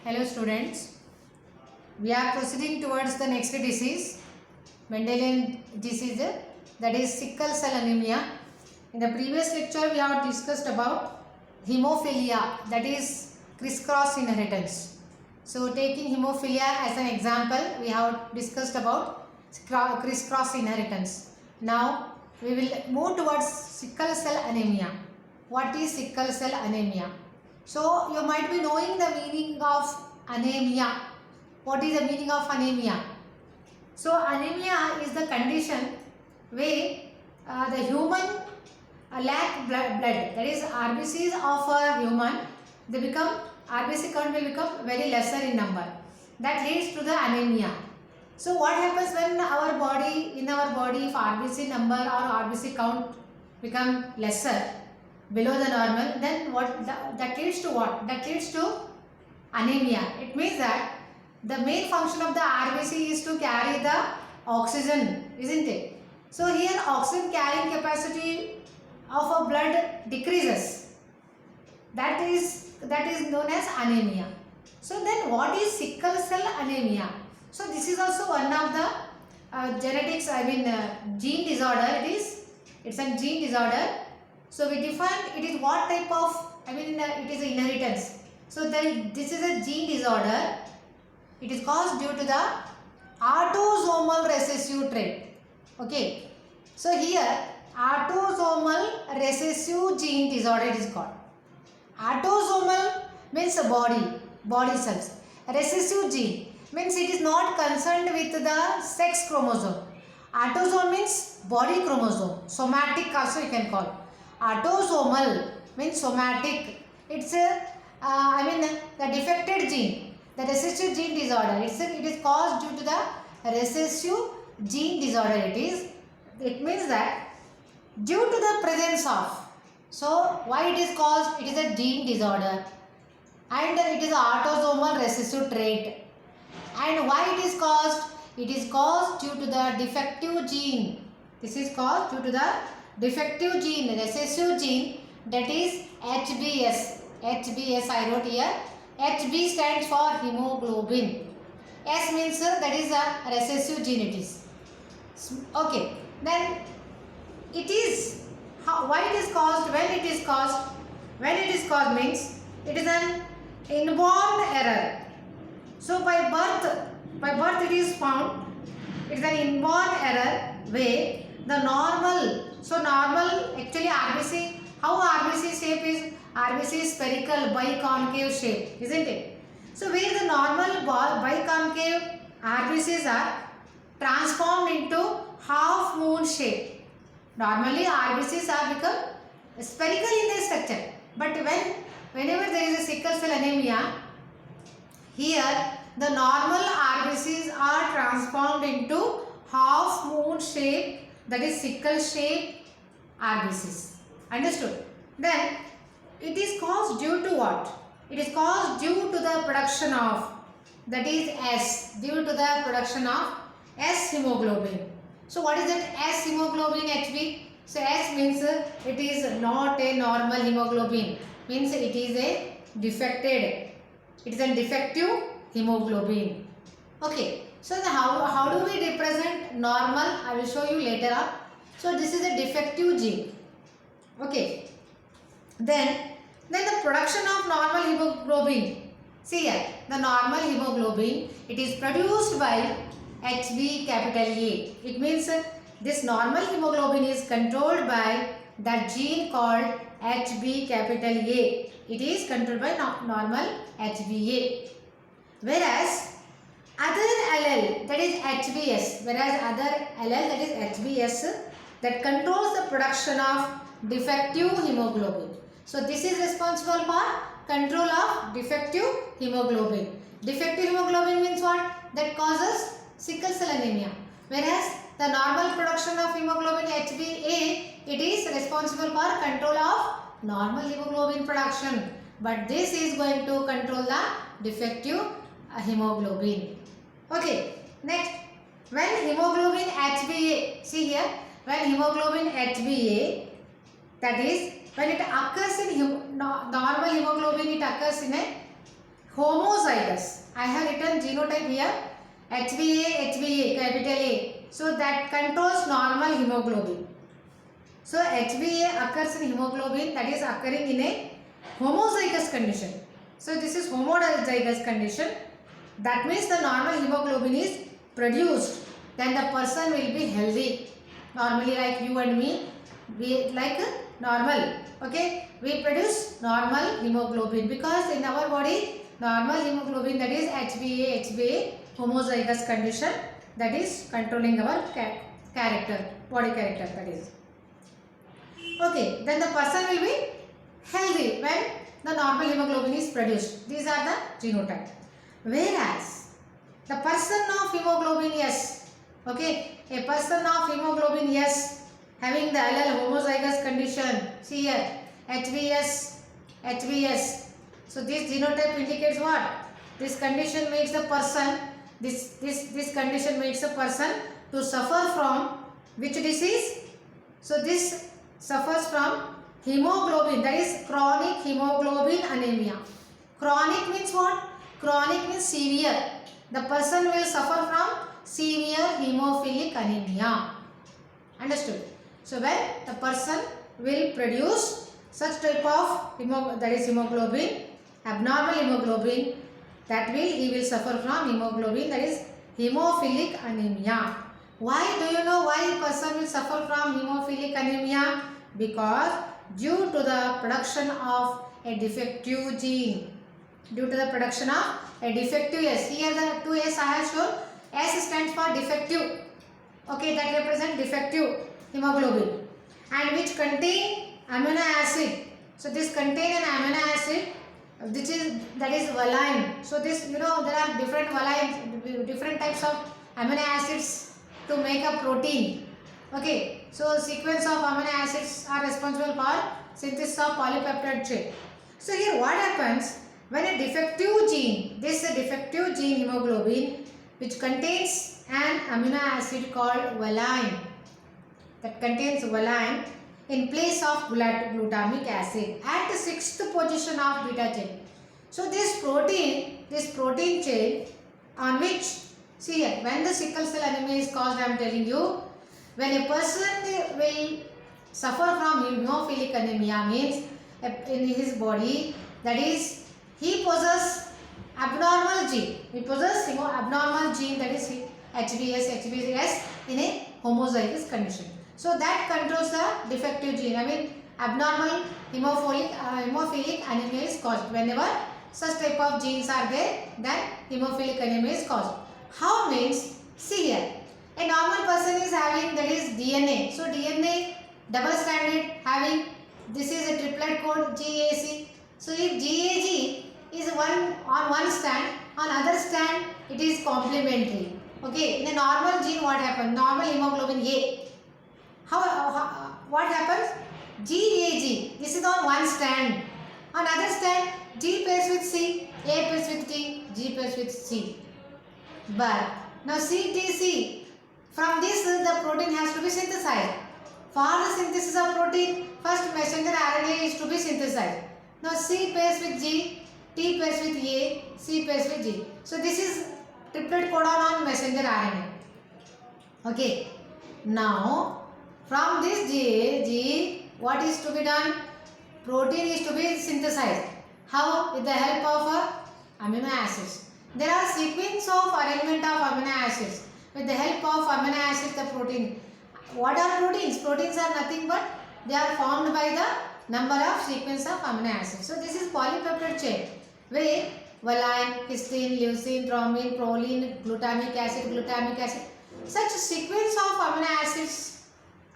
Hello students, we are proceeding towards the next disease, Mendelian disease, that is sickle cell anemia. In the previous lecture we have discussed about hemophilia, that is crisscross inheritance. So taking hemophilia as an example, we have discussed about crisscross inheritance. Now we will move towards sickle cell anemia. What is sickle cell anemia? So you might be knowing the meaning of anemia. What is the meaning of anemia? So anemia is the condition where the human lack blood. That is RBCs of a human, they become, RBC count will become very lesser in number. That leads to the anemia. So what happens when in our body if RBC number or RBC count become lesser, below the normal, then that leads to what? That leads to anemia. It means that the main function of the RBC is to carry the oxygen, isn't it? So here oxygen carrying capacity of a blood decreases. That is known as anemia. So then what is sickle cell anemia? So this is also one of the genetics, gene disorder. It's a gene disorder. So we define it is what type of, it is inheritance. So this is a gene disorder. It is caused due to the autosomal recessive trait. Okay. So here autosomal recessive gene disorder it is called. Autosomal means body cells. Recessive gene means it is not concerned with the sex chromosome. Autosome means body chromosome. Somatic also you can call. Autosomal means somatic. It's the defected gene, the recessive gene disorder. It is caused due to the recessive gene disorder. It means that due to the presence of. So why it is caused? It is a gene disorder, and it is autosomal recessive trait. And why it is caused? It is caused due to the defective gene. This is caused due to the defective gene, recessive gene, that is HbS. HbS I wrote here. Hb stands for hemoglobin. S means that is a recessive gene it is. Okay. Then it is, why it is caused? When it is caused? When it is caused means it is an inborn error. So by birth it is found. It is an inborn error where the normal, actually RBC, how RBC shape is? RBC is spherical biconcave shape, isn't it? So where the normal biconcave RBCs are transformed into half moon shape. Normally RBCs are become spherical in their structure, but whenever there is a sickle cell anemia, here the normal RBCs are transformed into half moon shape, that is sickle shape RBCs. Understood? Then it is caused due to what? It is caused due to the production of, that is S, due to the production of S hemoglobin. So what is that S hemoglobin HB? So S means it is not a normal hemoglobin, means it is a defected, it is a defective hemoglobin. Okay, so how do we represent normal? I will show you later on. So this is a defective gene. Okay, then the production of normal hemoglobin. See here, the normal hemoglobin, it is produced by HB capital A. It means this normal hemoglobin is controlled by that gene called HB capital A. It is controlled by normal HbA. Whereas other allele, that is HbS, that is HbS, that controls the production of defective hemoglobin. So this is responsible for control of defective hemoglobin. Defective hemoglobin means what? That causes sickle cell anemia. Whereas the normal production of hemoglobin HbA, it is responsible for control of normal hemoglobin production. But this is going to control the defective hemoglobin. Okay. Next, when hemoglobin HbA, see here, when hemoglobin HbA, that is when it occurs in normal hemoglobin, it occurs in a homozygous. genotype here, HbA, capital A. So that controls normal hemoglobin. So HbA occurs in hemoglobin, that is occurring in a homozygous condition. So this is homozygous condition. That means the normal hemoglobin is produced. Then the person will be healthy. Normally like you and me, we like normal. Okay, we produce normal hemoglobin because in our body normal hemoglobin, that is HbA homozygous condition, that is controlling our character, body character, that is. Okay, then the person will be healthy when the normal hemoglobin is produced. These are the genotype. Whereas the person of hemoglobin S, okay, a person of hemoglobin S having the allele homozygous condition, see here, HbS. So this genotype indicates what? This condition makes the person, this condition makes the person to suffer from which disease? So this suffers from hemoglobin, that is chronic hemoglobin anemia. Chronic means what? Chronic means severe. The person will suffer from severe hemophilic anemia. Understood? So when the person will produce such type of that is hemoglobin, abnormal hemoglobin, that will he will suffer from hemoglobin, that is hemophilic anemia. Why do you know why a person will suffer from hemophilic anemia? Because due to the production of a defective gene. Due to the production of a defective S. Here the two S I have shown. S stands for defective. Okay, that represents defective hemoglobin and which contain amino acid. So this contain an amino acid that is valine. So this, you know, there are different valines, different types of amino acids to make a protein. Okay, so sequence of amino acids are responsible for synthesis of polypeptide chain. So here what happens when a defective gene, this is a defective gene hemoglobin which contains an amino acid called valine, that contains valine in place of glutamic acid at the 6th position of beta chain. So this protein chain on which, see here, when the sickle cell anemia is caused, I am telling you, when a person will suffer from hemophilic anemia means in his body, that is he possesses abnormal gene. He possesses abnormal gene, that is HbS in a homozygous condition. So that controls the defective gene. I mean abnormal hemophilic anemia is caused. Whenever such type of genes are there, then hemophilic anemia is caused. How means, see here, a normal person is having, that is DNA. So DNA double stranded having, this is a triplet code GAC. So if GAG is on one strand, on other strand it is complementary. Okay, in a normal gene what happens? Normal hemoglobin A. What happens? GAG, this is on one strand. On other strand, G pairs with C, A pairs with T, G pairs with C. But now CTC, from this the protein has to be synthesized. For the synthesis of protein, first messenger RNA is to be synthesized. Now C pairs with G, T pairs with A, C pairs with G. So this is triplet codon on messenger RNA. Okay. Now from this G, what is to be done? Protein is to be synthesized. How? With the help of amino acids. There are sequence of arrangement of amino acids. With the help of amino acids, the protein. What are proteins? Proteins are nothing but they are formed by the number of sequence of amino acids. So this is polypeptide chain where valine, histine, leucine, thrombin, proline, glutamic acid. Such sequence of amino acids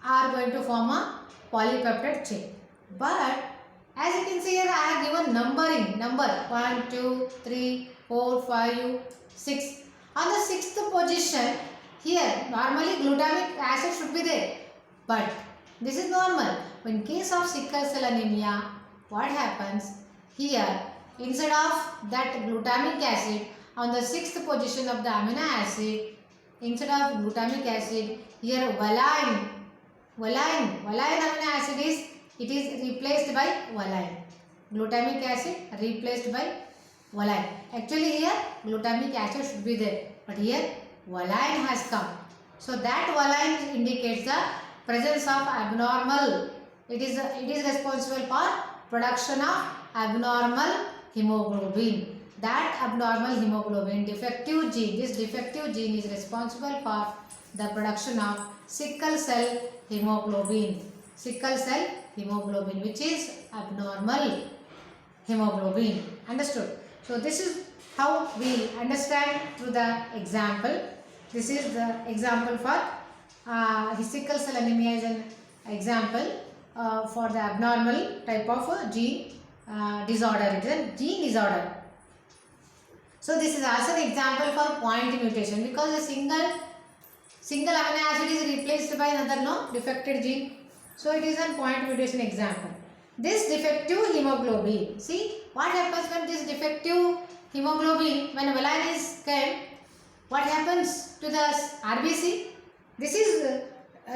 are going to form a polypeptide chain. But as you can see here, I have given numbering, number 1, 2, 3, 4, 5, 6. On the 6th position, here normally glutamic acid should be there. But this is normal. In case of sickle cell anemia, what happens? Here, instead of that glutamic acid, on the 6th position of the amino acid, instead of glutamic acid, here valine amino acid is replaced by valine. Glutamic acid replaced by valine. Actually here glutamic acid should be there, but here valine has come. So that valine indicates the presence of abnormal. It is responsible for production of abnormal hemoglobin. That abnormal hemoglobin defective gene. This defective gene is responsible for the production of sickle cell hemoglobin. Sickle cell hemoglobin, which is abnormal hemoglobin. Understood? So this is how we understand through the example. This is the example for sickle cell anemia is an example for the abnormal type of gene disorder. It is a gene disorder. So this is also an example for point mutation, because a single amino acid is replaced by another defected gene. So it is a point mutation example. This defective hemoglobin, see what happens when this defective hemoglobin, when valine is came, what happens to the RBC? This is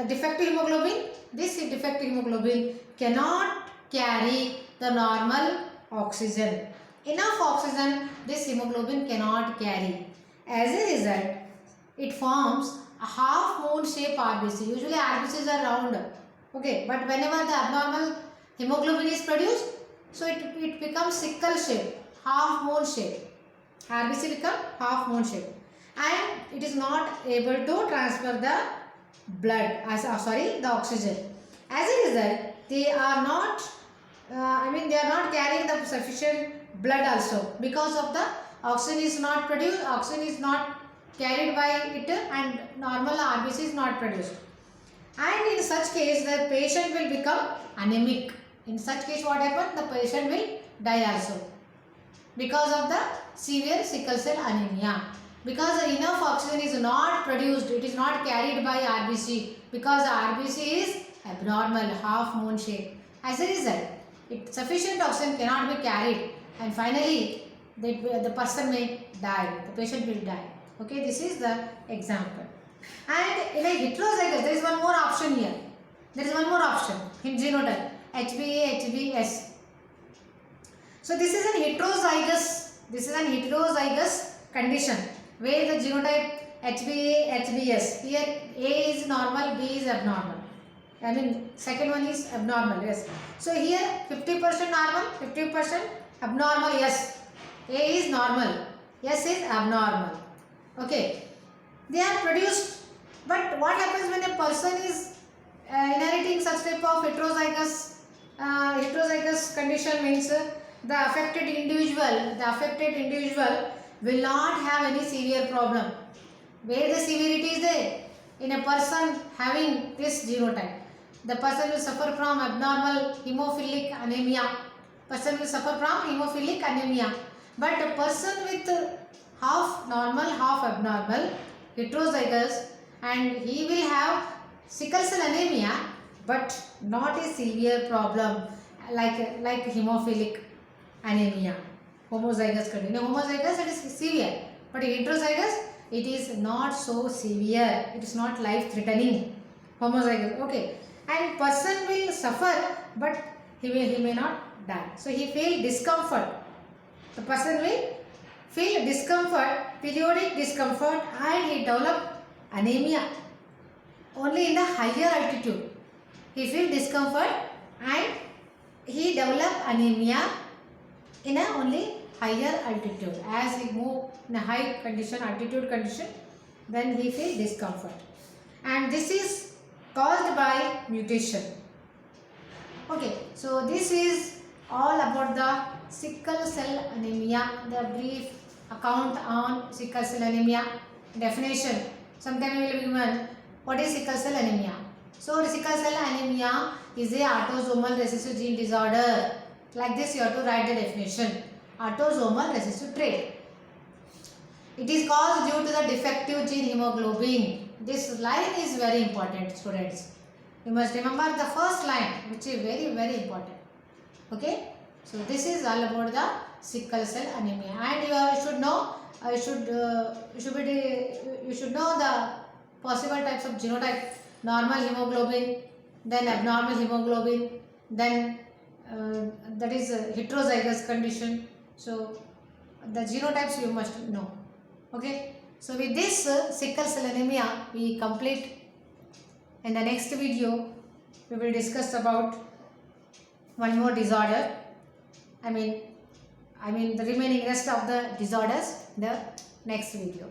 defective hemoglobin. This defective hemoglobin cannot carry the normal oxygen. Enough oxygen this hemoglobin cannot carry. As a result, it forms a half moon shape RBC. Usually RBCs are round. Okay, but whenever the abnormal hemoglobin is produced, so it becomes sickle shape, half moon shape. RBC become half moon shape, and it is not able to transfer the blood, the oxygen. As a result, they are not they are not carrying the sufficient blood also, because of the oxygen is not produced, oxygen is not carried by it, and normal RBC is not produced. And in such case, the patient will become anemic. In such case, what happens? The patient will die also, because of the severe sickle cell anemia. Because enough oxygen is not produced, it is not carried by RBC, because the RBC is abnormal, half moon shape. As a result, sufficient oxygen cannot be carried, and finally the person may die, the patient will die. Okay, this is the example. And in a heterozygous, there is one more option here. There is one more option in genotype, HbA, HbS. So this is an heterozygous condition where the genotype HbA, HbS. Here A is normal, B is abnormal. Second one is abnormal, yes. So here 50% normal, 50% abnormal, yes. A is normal, S is abnormal. Okay. They are produced, but what happens when a person is inheriting such type of heterozygous condition? Means the affected individual will not have any severe problem. Where the severity is there? In a person having this genotype, the person will suffer from abnormal hemophilic anemia. But a person with half normal, half abnormal, heterozygous, and he will have sickle cell anemia, but not a severe problem like hemophilic anemia. Homozygous condition. Homozygous, it is severe, but heterozygous, it is not so severe. It is not life threatening. Homozygous, okay. And person will suffer, but he may not die. So he feel discomfort. The person will feel discomfort, periodic discomfort, and he develop anemia only in the higher altitude. He feel discomfort and he develop anemia in a only higher altitude. As he move in a high condition, altitude condition, then he feel discomfort. And this is caused by mutation. Okay, so this is all about the sickle cell anemia, the brief account on sickle cell anemia. Definition. Sometime we will be given what is sickle cell anemia. So sickle cell anemia is a autosomal recessive gene disorder. Like this you have to write the definition. Autosomal recessive trait. It is caused due to the defective gene hemoglobin. This line is very important, students. You must remember the first line, which is very, very important. Okay. So this is all about the sickle cell anemia, and you should know. You should know the possible types of genotype: normal hemoglobin, then abnormal hemoglobin, then that is a heterozygous condition. So the genotypes you must know. Okay. So with this sickle cell anemia we complete. In the next video we will discuss about one more disorder. I mean the remaining rest of the disorders in the next video.